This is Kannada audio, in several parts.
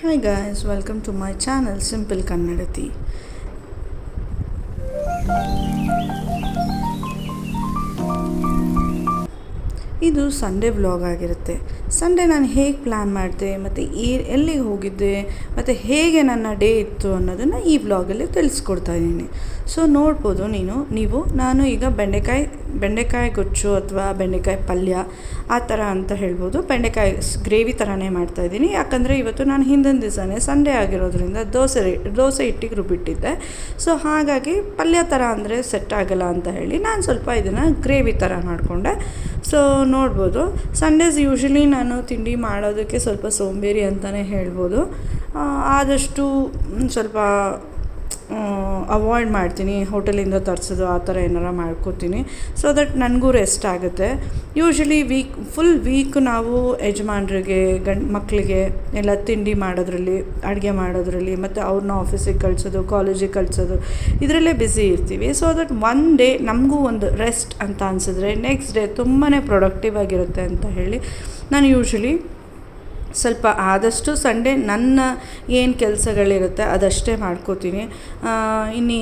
Hi guys, welcome to my channel Simple Kannadati. ಇದು ಸಂಡೇ ವ್ಲಾಗ್ ಆಗಿರುತ್ತೆ. ಸಂಡೇ ನಾನು ಹೇಗೆ ಪ್ಲ್ಯಾನ್ ಮಾಡಿದೆ ಮತ್ತು ಎಲ್ಲಿಗೆ ಹೋಗಿದ್ದೆ ಮತ್ತು ಹೇಗೆ ನನ್ನ ಡೇ ಇತ್ತು ಅನ್ನೋದನ್ನು ಈ ವ್ಲಾಗಲ್ಲಿ ತಿಳಿಸ್ಕೊಡ್ತಾ ಇದ್ದೀನಿ. ಸೊ ನೋಡ್ಬೋದು ನಾನು ಈಗ ಬೆಂಡೆಕಾಯಿ ಗೊಜ್ಜು ಅಥವಾ ಬೆಂಡೆಕಾಯಿ ಪಲ್ಯ ಆ ಥರ ಅಂತ ಹೇಳ್ಬೋದು. ಬೆಂಡೆಕಾಯಿ ಗ್ರೇವಿ ಥರನೇ ಮಾಡ್ತಾಯಿದ್ದೀನಿ. ಯಾಕಂದರೆ ಇವತ್ತು ನಾನು ಹಿಂದಿನ ದಿವಸನೇ ಸಂಡೇ ಆಗಿರೋದ್ರಿಂದ ದೋಸೆ ಹಿಟ್ಟಿಗೆ ರುಬ್ಬಿಟ್ಟಿದ್ದೆ. ಸೊ ಹಾಗಾಗಿ ಪಲ್ಯ ಥರ ಅಂದರೆ ಸೆಟ್ ಆಗಲ್ಲ ಅಂತ ಹೇಳಿ ನಾನು ಸ್ವಲ್ಪ ಇದನ್ನು ಗ್ರೇವಿ ಥರ ಮಾಡಿಕೊಂಡೆ. ಸೊ ನೋಡ್ಬೋದು, ಸಂಡೇಸ್ ಯೂಶ್ವಲಿ ನಾನು ತಿಂಡಿ ಮಾಡೋದಕ್ಕೆ ಸ್ವಲ್ಪ ಸೋಂಬೇರಿ ಅಂತಲೇ ಹೇಳ್ಬೋದು. ಆದಷ್ಟು ಸ್ವಲ್ಪ ಅವಾಯ್ಡ್ ಮಾಡ್ತೀನಿ, ಹೋಟೆಲಿಂದ ತರಿಸೋದು ಆ ಥರ ಏನಾರ ಮಾಡ್ಕೋತೀನಿ. ಸೊ ದಟ್ ನನಗೂ ರೆಸ್ಟ್ ಆಗುತ್ತೆ. ಯೂಶ್ವಲಿ ಫುಲ್ ವೀಕ್ ನಾವು ಯಜಮಾನ್ರಿಗೆ ಮಕ್ಕಳಿಗೆ ಎಲ್ಲ ತಿಂಡಿ ಮಾಡೋದ್ರಲ್ಲಿ, ಅಡುಗೆ ಮಾಡೋದ್ರಲ್ಲಿ ಮತ್ತು ಅವ್ರನ್ನ ಆಫೀಸಿಗೆ ಕಳಿಸೋದು, ಕಾಲೇಜಿಗೆ ಕಳಿಸೋದು ಇದರಲ್ಲೇ ಬ್ಯುಸಿ ಇರ್ತೀವಿ. ಸೊ ದಟ್ ಒನ್ ಡೇ ನಮಗೂ ಒಂದು ರೆಸ್ಟ್ ಅಂತ ಅನಿಸಿದ್ರೆ ನೆಕ್ಸ್ಟ್ ಡೇ ತುಂಬಾ ಪ್ರೊಡಕ್ಟಿವ್ ಆಗಿರುತ್ತೆ ಅಂತ ಹೇಳಿ ನಾನು ಯೂಶ್ವಲಿ ಸ್ವಲ್ಪ ಆದಷ್ಟು ಸಂಡೇ ನನ್ನ ಏನು ಕೆಲಸಗಳಿರುತ್ತೆ ಅದಷ್ಟೇ ಮಾಡ್ಕೋತೀನಿ. ಇನ್ನು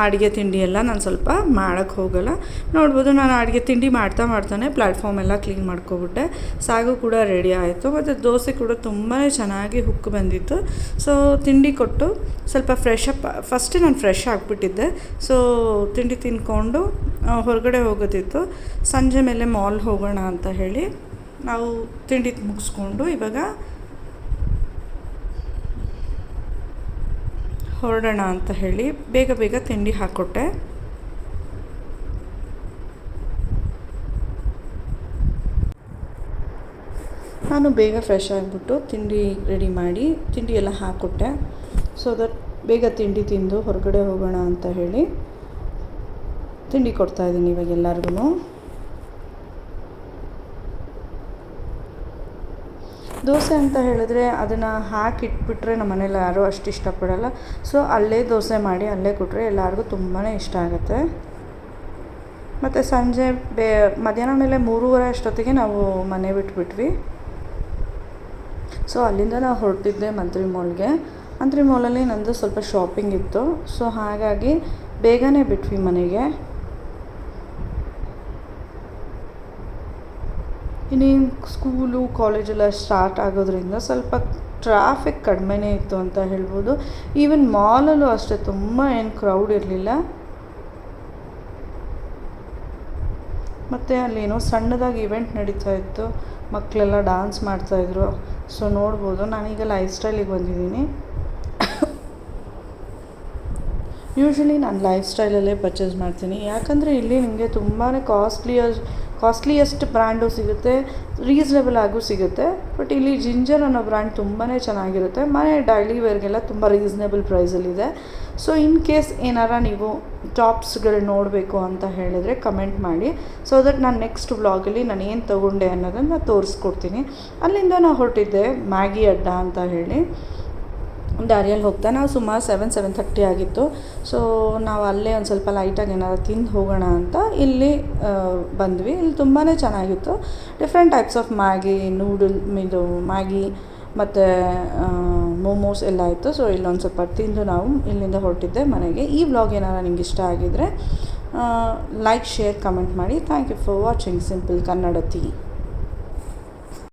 ಅಡುಗೆ ತಿಂಡಿ ಎಲ್ಲ ನಾನು ಸ್ವಲ್ಪ ಮಾಡೋಕ್ಕೆ ಹೋಗಲ್ಲ. ನೋಡ್ಬೋದು, ನಾನು ಅಡುಗೆ ತಿಂಡಿ ಮಾಡ್ತಾನೆ ಪ್ಲ್ಯಾಟ್ಫಾರ್ಮ್ ಎಲ್ಲ ಕ್ಲೀನ್ ಮಾಡ್ಕೊಬಿಟ್ಟೆ. ಸಾಗು ಕೂಡ ರೆಡಿ ಆಯಿತು ಮತ್ತು ದೋಸೆ ಕೂಡ ತುಂಬಾ ಚೆನ್ನಾಗಿ ಹುಕ್ಕು ಬಂದಿತ್ತು. ಸೊ ತಿಂಡಿ ಕೊಟ್ಟು ಸ್ವಲ್ಪ ಫಸ್ಟೇ ನಾನು ಫ್ರೆಶ್ ಆಗಿಬಿಟ್ಟಿದ್ದೆ. ಸೊ ತಿಂಡಿ ತಿಂದ್ಕೊಂಡು ಹೊರಗಡೆ ಹೋಗೋದಿತ್ತು. ಸಂಜೆ ಮೇಲೆ ಮಾಲ್ ಹೋಗೋಣ ಅಂತ ಹೇಳಿ ನಾವು ತಿಂಡಿ ಮುಗಿಸ್ಕೊಂಡು ಇವಾಗ ಹೊರಡೋಣ ಅಂತ ಹೇಳಿ ಬೇಗ ತಿಂಡಿ ಹಾಕ್ಕೊಟ್ಟೆ. ನಾನು ಬೇಗ ಫ್ರೆಶ್ ಆಗಿಬಿಟ್ಟು ತಿಂಡಿ ರೆಡಿ ಮಾಡಿ ತಿಂಡಿ ಎಲ್ಲ ಹಾಕ್ಕೊಟ್ಟೆ. ಸೊ ದಟ್ ಬೇಗ ತಿಂಡಿ ತಿಂದು ಹೊರಗಡೆ ಹೋಗೋಣ ಅಂತ ಹೇಳಿ ತಿಂಡಿ ಕೊಡ್ತಾಯಿದ್ದೀನಿ ಇವಾಗ ಎಲ್ಲರಿಗೂ. ದೋಸೆ ಅಂತ ಹೇಳಿದ್ರೆ ಅದನ್ನು ಹಾಕಿಟ್ಬಿಟ್ರೆ ನಮ್ಮ ಮನೇಲಿ ಯಾರೂ ಅಷ್ಟು ಇಷ್ಟಪಡಲ್ಲ. ಸೊ ಅಲ್ಲೇ ದೋಸೆ ಮಾಡಿ ಅಲ್ಲೇ ಕೊಟ್ಟರೆ ಎಲ್ಲರಿಗೂ ತುಂಬಾ ಇಷ್ಟ ಆಗುತ್ತೆ. ಮತ್ತು ಸಂಜೆ ಮಧ್ಯಾಹ್ನ ಮೇಲೆ 3:30 ಅಷ್ಟೊತ್ತಿಗೆ ನಾವು ಮನೆ ಬಿಟ್ಬಿಟ್ವಿ. ಸೊ ಅಲ್ಲಿಂದ ನಾವು ಹೊರಟಿದ್ದೆ ಮಂತ್ರಿ ಮಾಲಲ್ಲಿ ನಂದು ಸ್ವಲ್ಪ ಶಾಪಿಂಗ್ ಇತ್ತು. ಸೊ ಹಾಗಾಗಿ ಬೇಗನೆ ಬಿಟ್ವಿ ಮನೆಗೆ. ಇನ್ನೇನು ಸ್ಕೂಲು ಕಾಲೇಜೆಲ್ಲ ಸ್ಟಾರ್ಟ್ ಆಗೋದ್ರಿಂದ ಸ್ವಲ್ಪ ಟ್ರಾಫಿಕ್ ಕಡಿಮೆನೇ ಇತ್ತು ಅಂತ ಹೇಳ್ಬೋದು. ಈವನ್ ಮಾಲಲ್ಲೂ ಅಷ್ಟೇ ತುಂಬ ಏನು ಕ್ರೌಡ್ ಇರಲಿಲ್ಲ. ಮತ್ತು ಅಲ್ಲೇನೋ ಸಣ್ಣದಾಗಿ ಇವೆಂಟ್ ನಡೀತಾ ಇತ್ತು, ಮಕ್ಕಳೆಲ್ಲ ಡ್ಯಾನ್ಸ್ ಮಾಡ್ತಾಯಿದ್ರು. ಸೊ ನೋಡ್ಬೋದು, ನಾನೀಗ ಲೈಫ್ ಸ್ಟೈಲಿಗೆ ಬಂದಿದ್ದೀನಿ. ಯೂಶ್ವಲಿ ನಾನು ಲೈಫ್ ಸ್ಟೈಲಲ್ಲೇ ಪರ್ಚೇಸ್ ಮಾಡ್ತೀನಿ. ಯಾಕಂದರೆ ಇಲ್ಲಿ ನಿಮಗೆ ತುಂಬಾ ಕಾಸ್ಟ್ಲಿಯೆಸ್ಟ್ ಬ್ರ್ಯಾಂಡು ಸಿಗುತ್ತೆ, ರೀಸನೇಬಲ್ ಆಗೂ ಸಿಗುತ್ತೆ. ಬಟ್ ಇಲ್ಲಿ ಜಿಂಜರ್ ಅನ್ನೋ ಬ್ರ್ಯಾಂಡ್ ತುಂಬಾ ಚೆನ್ನಾಗಿರುತ್ತೆ. ಮನೆ ಡೈಲಿ ವೇರ್ಗೆಲ್ಲ ತುಂಬ ರೀಸನೇಬಲ್ ಪ್ರೈಸಲ್ಲಿದೆ. ಸೊ ಇನ್ ಕೇಸ್ ಏನಾರ ನೀವು ಟಾಪ್ಸ್ಗಳು ನೋಡಬೇಕು ಅಂತ ಹೇಳಿದರೆ ಕಮೆಂಟ್ ಮಾಡಿ. ಸೊ ದಟ್ ನಾನು ನೆಕ್ಸ್ಟ್ ವ್ಲಾಗಲ್ಲಿ ನಾನು ಏನು ತೊಗೊಂಡೆ ಅನ್ನೋದನ್ನು ತೋರಿಸ್ಕೊಡ್ತೀನಿ. ಅಲ್ಲಿಂದ ನಾವು ಹೊರಟಿದ್ದೆ ಮ್ಯಾಗಿ ಅಡ್ಡ ಅಂತ ಹೇಳಿ. ದಾರಿಯಲ್ಲಿ ಹೋಗ್ತಾ ನಾವು ಸುಮಾರು 7:30 ಆಗಿತ್ತು. ಸೊ ನಾವು ಅಲ್ಲೇ ಒಂದು ಸ್ವಲ್ಪ ಲೈಟಾಗಿ ಏನಾದ್ರು ತಿಂದು ಹೋಗೋಣ ಅಂತ ಇಲ್ಲಿ ಬಂದ್ವಿ. ಇಲ್ಲಿ ತುಂಬಾ ಚೆನ್ನಾಗಿತ್ತು. Different types of Maggi, Maggi ಮತ್ತು ಮೋಮೋಸ್ ಎಲ್ಲ ಇತ್ತು. ಸೊ ಇಲ್ಲೊಂದು ಸ್ವಲ್ಪ ತಿಂದು ನಾವು ಇಲ್ಲಿಂದ ಹೊರಟಿದ್ದೆ ಮನೆಗೆ. ಈ ವ್ಲಾಗ್ ಏನಾರು ನಿಮ್ಗೆ ಇಷ್ಟ ಆಗಿದ್ದರೆ ಲೈಕ್, ಶೇರ್, ಕಮೆಂಟ್ ಮಾಡಿ. Thank you for watching simple Kannadathi.